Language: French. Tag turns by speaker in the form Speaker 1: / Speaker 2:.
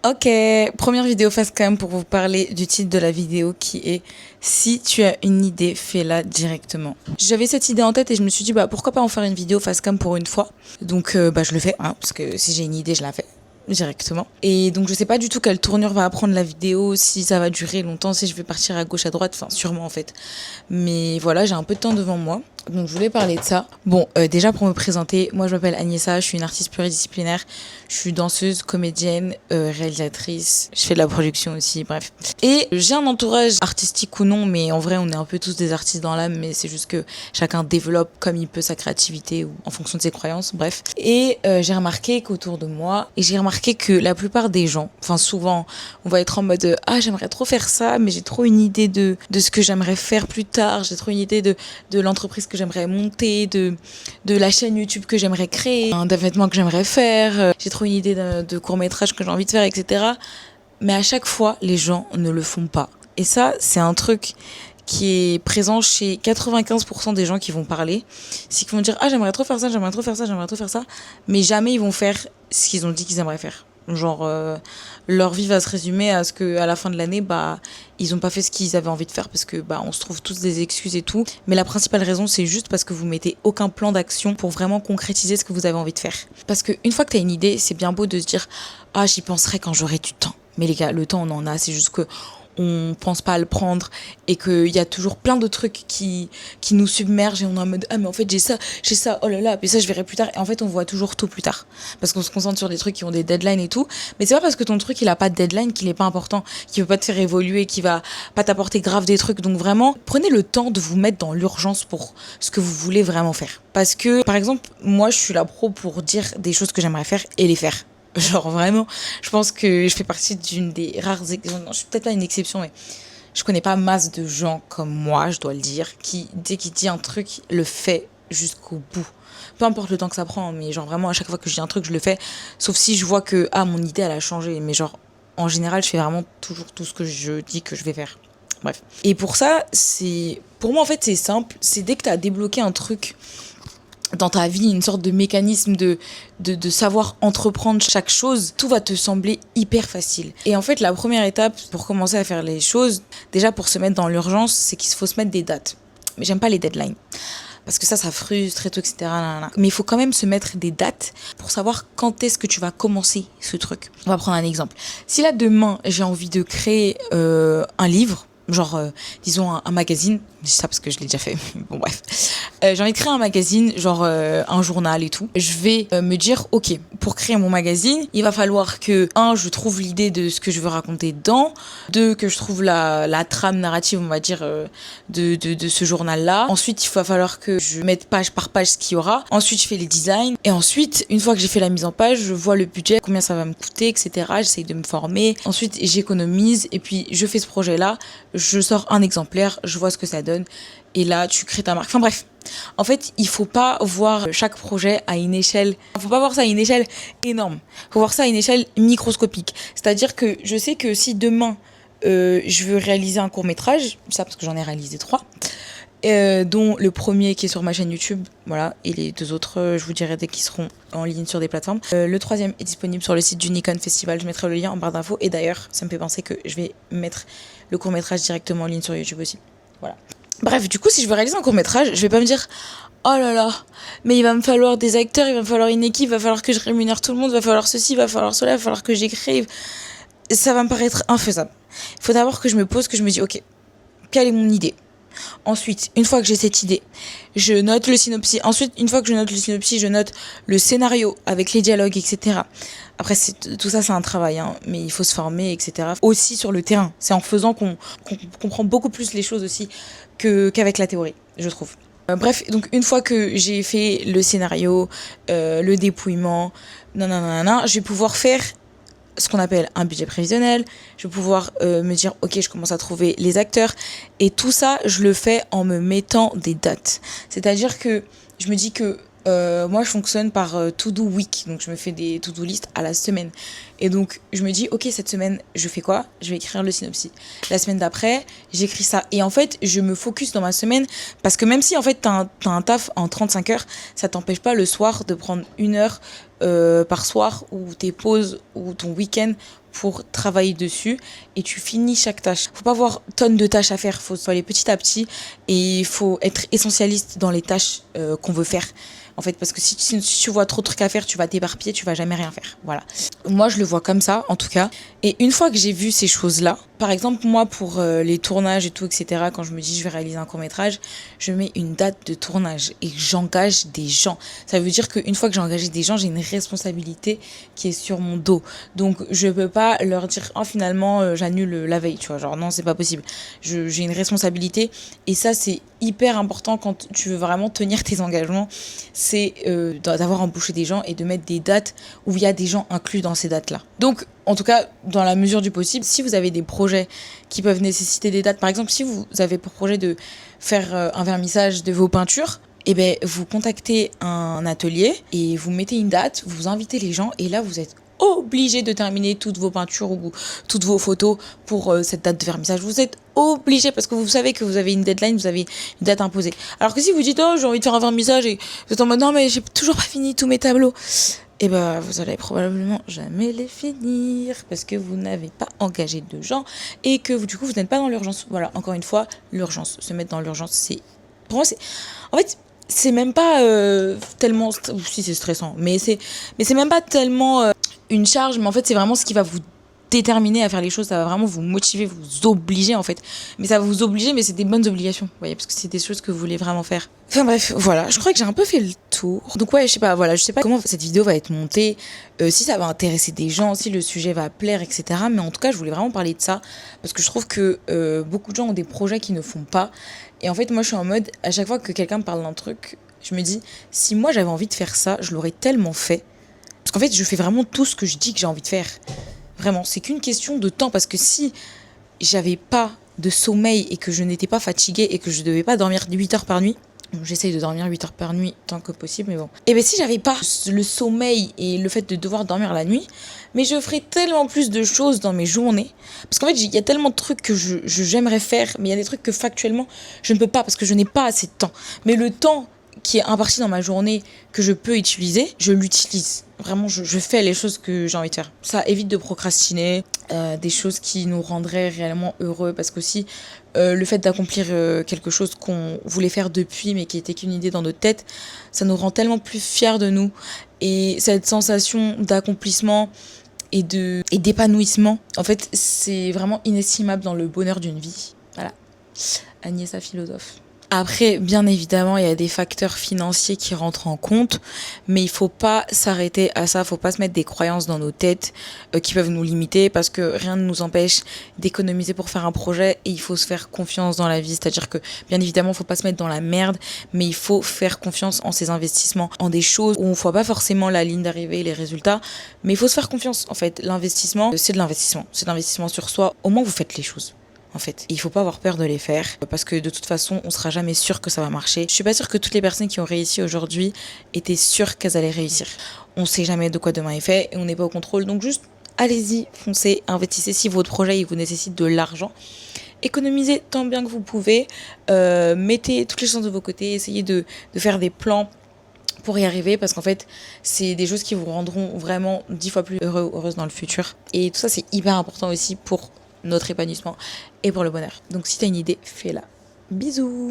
Speaker 1: Ok, première vidéo facecam pour vous parler du titre de la vidéo qui est si tu as une idée, fais-la directement. J'avais cette idée en tête et je me suis dit pourquoi pas en faire une vidéo facecam pour une fois. Donc je le fais, parce que si j'ai une idée, je la fais directement. Et donc je sais pas du tout quelle tournure va prendre la vidéo, si ça va durer longtemps, si je vais partir à gauche à droite, enfin sûrement en fait. Mais voilà, j'ai un peu de temps devant moi. Donc je voulais parler de ça. Bon, déjà pour me présenter, moi je m'appelle Agnesa, je suis une artiste pluridisciplinaire. Je suis danseuse, comédienne, réalisatrice. Je fais de la production aussi, bref. Et j'ai un entourage artistique ou non, mais en vrai on est un peu tous des artistes dans l'âme, mais c'est juste que chacun développe comme il peut sa créativité ou en fonction de ses croyances, bref. Et j'ai remarqué qu'autour de moi, et j'ai remarqué que la plupart des gens, enfin souvent, on va être en mode j'aimerais trop faire ça, mais j'ai trop une idée de ce que j'aimerais faire plus tard, j'ai trop une idée de l'entreprise que j'aimerais monter, de la chaîne YouTube que j'aimerais créer, d'un vêtement que j'aimerais faire, j'ai trop une idée de court-métrage que j'ai envie de faire, etc. Mais à chaque fois, les gens ne le font pas. Et ça, c'est un truc qui est présent chez 95% des gens qui vont parler. C'est qu'ils vont dire j'aimerais trop faire ça, j'aimerais trop faire ça, j'aimerais trop faire ça, mais jamais ils vont faire ce qu'ils ont dit qu'ils aimeraient faire. Genre leur vie va se résumer à ce que à la fin de l'année ils ont pas fait ce qu'ils avaient envie de faire parce que on se trouve tous des excuses et tout, mais la principale raison c'est juste parce que vous mettez aucun plan d'action pour vraiment concrétiser ce que vous avez envie de faire. Parce que une fois que t'as une idée, c'est bien beau de se dire j'y penserai quand j'aurai du temps. Mais les gars, le temps on en a, c'est juste que on pense pas à le prendre et qu'il y a toujours plein de trucs qui nous submergent et on est en mode mais en fait j'ai ça, oh là là, puis ça je verrai plus tard, et en fait on voit toujours tout plus tard parce qu'on se concentre sur des trucs qui ont des deadlines et tout, mais c'est pas parce que ton truc il a pas de deadline qu'il est pas important, qu'il veut pas te faire évoluer, qu'il va pas t'apporter grave des trucs. Donc vraiment prenez le temps de vous mettre dans l'urgence pour ce que vous voulez vraiment faire, parce que par exemple moi je suis la pro pour dire des choses que j'aimerais faire et les faire. Genre vraiment, je pense que je fais partie d'une des rares non, je suis peut-être pas une exception, mais je connais pas masse de gens comme moi, je dois le dire, qui dès qu'il dit un truc, le fait jusqu'au bout. Peu importe le temps que ça prend, mais genre vraiment à chaque fois que je dis un truc, je le fais, sauf si je vois que mon idée elle a changé, mais genre en général, je fais vraiment toujours tout ce que je dis que je vais faire. Bref. Et pour ça, pour moi en fait, c'est simple, c'est dès que tu as débloqué un truc dans ta vie, une sorte de mécanisme de savoir entreprendre chaque chose, tout va te sembler hyper facile. Et en fait, la première étape pour commencer à faire les choses, déjà pour se mettre dans l'urgence, c'est qu'il faut se mettre des dates. Mais j'aime pas les deadlines, parce que ça frustre et tout, etc. Mais il faut quand même se mettre des dates pour savoir quand est-ce que tu vas commencer ce truc. On va prendre un exemple. Si là, demain, j'ai envie de créer un livre, genre, disons un magazine, je dis ça parce que je l'ai déjà fait, bon bref, j'ai envie de créer un magazine, genre un journal et tout. Je vais me dire, ok, pour créer mon magazine, il va falloir que, je trouve l'idée de ce que je veux raconter dedans, que je trouve la trame narrative, on va dire, de ce journal-là. Ensuite, il va falloir que je mette page par page ce qu'il y aura. Ensuite, je fais les designs. Et ensuite, une fois que j'ai fait la mise en page, je vois le budget, combien ça va me coûter, etc. J'essaye de me former. Ensuite, j'économise et puis je fais ce projet-là. Je sors un exemplaire, je vois ce que ça donne. Et là, tu crées ta marque. Enfin bref, en fait, il faut pas voir chaque projet à une échelle. Il faut pas voir ça à une échelle énorme. Il faut voir ça à une échelle microscopique. C'est-à-dire que je sais que si demain, je veux réaliser un court-métrage, ça parce que j'en ai réalisé 3, dont le premier qui est sur ma chaîne YouTube, voilà, et les 2 autres, je vous dirai dès qu'ils seront en ligne sur des plateformes. Le 3e est disponible sur le site du Nikon Festival, je mettrai le lien en barre d'infos. Et d'ailleurs, ça me fait penser que je vais mettre le court-métrage directement en ligne sur YouTube aussi. Voilà. Bref, du coup, si je veux réaliser un court-métrage, je vais pas me dire oh là là, mais il va me falloir des acteurs, il va me falloir une équipe, il va falloir que je rémunère tout le monde, il va falloir ceci, il va falloir cela, il va falloir que j'écrive. Ça va me paraître infaisable. Il faut d'abord que je me pose, que je me dise ok, quelle est mon idée ? Ensuite, une fois que j'ai cette idée, je note le synopsis. Ensuite, une fois que je note le synopsis, je note le scénario avec les dialogues, etc. Après, tout ça, c'est un travail, mais il faut se former, etc. Aussi sur le terrain. C'est en faisant qu'on comprend beaucoup plus les choses aussi qu'avec la théorie, je trouve. Bref, donc une fois que j'ai fait le scénario, le dépouillement, je vais pouvoir faire ce qu'on appelle un budget prévisionnel. Je vais pouvoir me dire ok, je commence à trouver les acteurs, et tout ça je le fais en me mettant des dates. C'est-à-dire que je me dis que moi je fonctionne par to-do week, donc je me fais des to-do list à la semaine. Et donc, je me dis, ok, cette semaine, je fais quoi? Je vais écrire le synopsis. La semaine d'après, j'écris ça. Et en fait, je me focus dans ma semaine parce que même si en fait, t'as un taf en 35 heures, ça t'empêche pas le soir de prendre 1 heure par soir ou tes pauses ou ton week-end pour travailler dessus et tu finis chaque tâche. Faut pas avoir tonnes de tâches à faire, faut aller petit à petit et il faut être essentialiste dans les tâches qu'on veut faire. En fait, parce que si tu vois trop de trucs à faire, tu vas t'éparpiller, tu vas jamais rien faire. Voilà. Moi, je le vois comme ça, en tout cas. Et une fois que j'ai vu ces choses-là, par exemple, moi, pour les tournages et tout, etc., quand je me dis je vais réaliser un court-métrage, je mets une date de tournage et j'engage des gens. Ça veut dire qu'une fois que j'ai engagé des gens, j'ai une responsabilité qui est sur mon dos. Donc, je peux pas leur dire, oh, finalement, j'annule la veille, tu vois. Genre, non, c'est pas possible. J'ai une responsabilité et ça, c'est hyper important quand tu veux vraiment tenir tes engagements. C'est d'avoir embauché des gens et de mettre des dates où il y a des gens inclus dans ces dates-là. Donc, en tout cas, dans la mesure du possible, si vous avez des projets qui peuvent nécessiter des dates, par exemple, si vous avez pour projet de faire un vernissage de vos peintures, eh ben, vous contactez un atelier et vous mettez une date, vous invitez les gens et là, vous êtes obligé de terminer toutes vos peintures ou toutes vos photos pour cette date de vernissage. Vous êtes obligé parce que vous savez que vous avez une deadline, vous avez une date imposée. Alors que si vous dites, oh, j'ai envie de faire un vernissage et vous êtes en mode, non, mais j'ai toujours pas fini tous mes tableaux, et ben, vous allez probablement jamais les finir parce que vous n'avez pas engagé de gens et que du coup, vous n'êtes pas dans l'urgence. Voilà, encore une fois, l'urgence. Se mettre dans l'urgence, c'est... Pour moi, c'est... En fait, c'est même pas tellement... Si, c'est stressant, mais c'est même pas tellement une charge, mais en fait, c'est vraiment ce qui va vous déterminer à faire les choses, ça va vraiment vous motiver, vous obliger en fait. Mais ça va vous obliger, mais c'est des bonnes obligations, vous voyez, parce que c'est des choses que vous voulez vraiment faire. Enfin bref, voilà, je crois que j'ai un peu fait le tour. Donc ouais, je sais pas, voilà, je sais pas comment cette vidéo va être montée, si ça va intéresser des gens, si le sujet va plaire, etc. Mais en tout cas, je voulais vraiment parler de ça, parce que je trouve que beaucoup de gens ont des projets qui ne font pas. Et en fait, moi, je suis en mode, à chaque fois que quelqu'un me parle d'un truc, je me dis, si moi j'avais envie de faire ça, je l'aurais tellement fait. Parce qu'en fait, je fais vraiment tout ce que je dis que j'ai envie de faire. Vraiment, c'est qu'une question de temps parce que si j'avais pas de sommeil et que je n'étais pas fatiguée et que je devais pas dormir 8 heures par nuit, j'essaye de dormir 8 heures par nuit tant que possible, mais bon. Et bien si j'avais pas le sommeil et le fait de devoir dormir la nuit, mais je ferais tellement plus de choses dans mes journées. Parce qu'en fait, il y a tellement de trucs que j'aimerais faire, mais il y a des trucs que factuellement, je ne peux pas parce que je n'ai pas assez de temps. Mais le temps qui est imparti dans ma journée que je peux utiliser, je l'utilise. Vraiment, je fais les choses que j'ai envie de faire. Ça évite de procrastiner, des choses qui nous rendraient réellement heureux. Parce qu'aussi, le fait d'accomplir quelque chose qu'on voulait faire depuis, mais qui était qu'une idée dans notre tête, ça nous rend tellement plus fiers de nous. Et cette sensation d'accomplissement et d'épanouissement, en fait, c'est vraiment inestimable dans le bonheur d'une vie. Voilà. Agnès, la philosophe. Après, bien évidemment, il y a des facteurs financiers qui rentrent en compte, mais il faut pas s'arrêter à ça, faut pas se mettre des croyances dans nos têtes qui peuvent nous limiter parce que rien ne nous empêche d'économiser pour faire un projet et il faut se faire confiance dans la vie, c'est-à-dire que bien évidemment, faut pas se mettre dans la merde, mais il faut faire confiance en ses investissements, en des choses où on voit pas forcément la ligne d'arrivée et les résultats, mais il faut se faire confiance. En fait, l'investissement, c'est de l'investissement sur soi, au moins vous faites les choses. En fait, il faut pas avoir peur de les faire parce que de toute façon, on sera jamais sûr que ça va marcher. Je suis pas sûre que toutes les personnes qui ont réussi aujourd'hui étaient sûres qu'elles allaient réussir. On sait jamais de quoi demain est fait et on n'est pas au contrôle. Donc juste, allez-y, foncez, investissez si votre projet il vous nécessite de l'argent. Économisez tant bien que vous pouvez, mettez toutes les chances de vos côtés, essayez de faire des plans pour y arriver parce qu'en fait c'est des choses qui vous rendront vraiment 10 fois plus heureux ou heureuse dans le futur et tout ça c'est hyper important aussi pour notre épanouissement et pour le bonheur. Donc si t'as une idée, fais-la. Bisous.